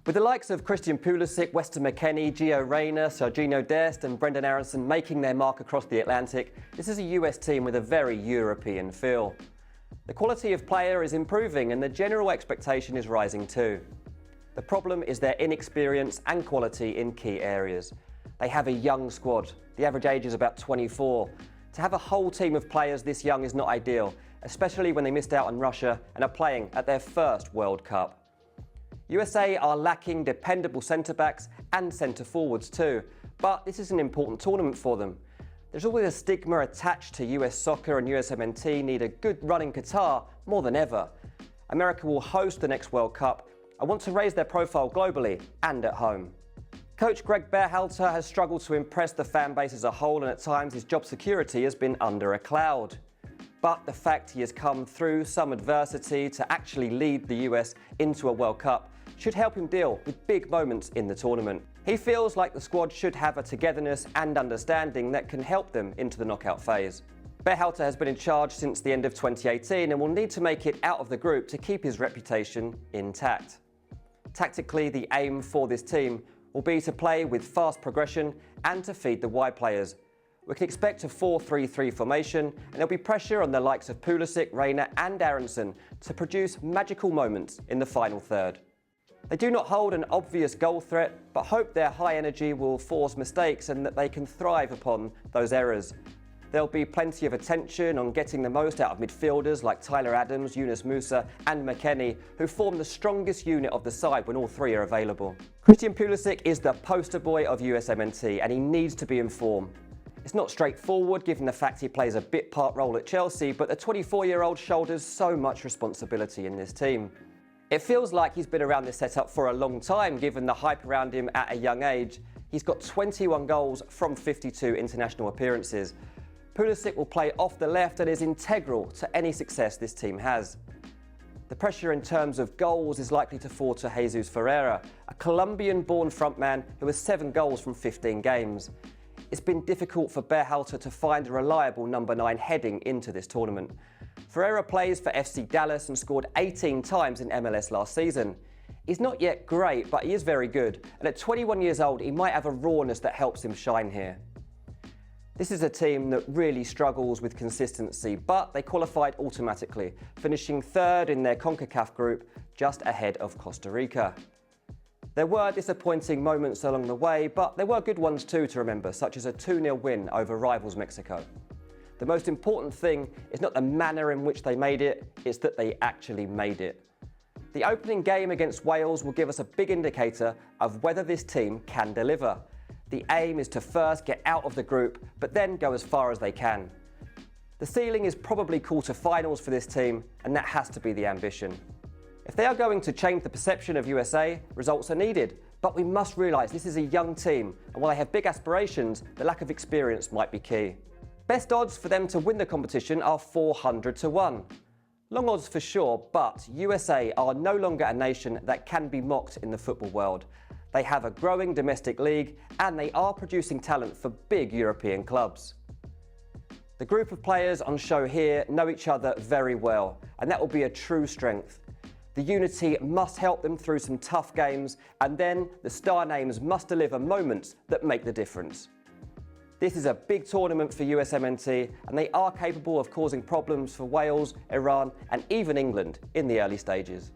With the likes of Christian Pulisic, Weston McKennie, Gio Reyna, Sergino, Dest and Brenden Aaronson making their mark across the Atlantic, this is a US team with a very European feel. The quality of player is improving and the general expectation is rising too. The problem is their inexperience and quality in key areas. They have a young squad. The average age is about 24. To have a whole team of players this young is not ideal, especially when they missed out on Russia and are playing at their first World Cup. USA are lacking dependable centre-backs and centre-forwards too, but this is an important tournament for them. There's always a stigma attached to US soccer, and USMNT need a good run in Qatar more than ever. America will host the next World Cup and want to raise their profile globally and at home. Coach Gregg Berhalter has struggled to impress the fan base as a whole, and at times his job security has been under a cloud. But the fact he has come through some adversity to actually lead the US into a World Cup should help him deal with big moments in the tournament. He feels like the squad should have a togetherness and understanding that can help them into the knockout phase. Berhalter has been in charge since the end of 2018 and will need to make it out of the group to keep his reputation intact. Tactically, the aim for this team will be to play with fast progression and to feed the wide players. We can expect a 4-3-3 formation, and there'll be pressure on the likes of Pulisic, Reyna and Aaronson to produce magical moments in the final third. They do not hold an obvious goal threat, but hope their high energy will force mistakes and that they can thrive upon those errors. There'll be plenty of attention on getting the most out of midfielders like Tyler Adams, Yunus Musa and McKennie, who form the strongest unit of the side when all three are available. Christian Pulisic is the poster boy of USMNT and he needs to be in form. It's not straightforward given the fact he plays a bit part role at Chelsea, but the 24-year-old shoulders so much responsibility in this team. It feels like he's been around this setup for a long time given the hype around him at a young age. He's got 21 goals from 52 international appearances. Pulisic will play off the left and is integral to any success this team has. The pressure in terms of goals is likely to fall to Jesus Ferreira, a Colombian-born frontman who has 7 goals from 15 games. It's been difficult for Berhalter to find a reliable number 9 heading into this tournament. Ferreira plays for FC Dallas and scored 18 times in MLS last season. He's not yet great, but he is very good, and at 21 years old he might have a rawness that helps him shine here. This is a team that really struggles with consistency, but they qualified automatically, finishing third in their CONCACAF group, just ahead of Costa Rica. There were disappointing moments along the way, but there were good ones too to remember, such as a 2-0 win over rivals Mexico. The most important thing is not the manner in which they made it, it's that they actually made it. The opening game against Wales will give us a big indicator of whether this team can deliver. The aim is to first get out of the group, but then go as far as they can. The ceiling is probably quarter-finals for this team, and that has to be the ambition. If they are going to change the perception of USA, results are needed, but we must realise this is a young team, and while they have big aspirations, the lack of experience might be key. Best odds for them to win the competition are 400 to 1. Long odds for sure, but USA are no longer a nation that can be mocked in the football world. They have a growing domestic league and they are producing talent for big European clubs. The group of players on show here know each other very well, and that will be a true strength. The unity must help them through some tough games, and then the star names must deliver moments that make the difference. This is a big tournament for USMNT, and they are capable of causing problems for Wales, Iran and even England in the early stages.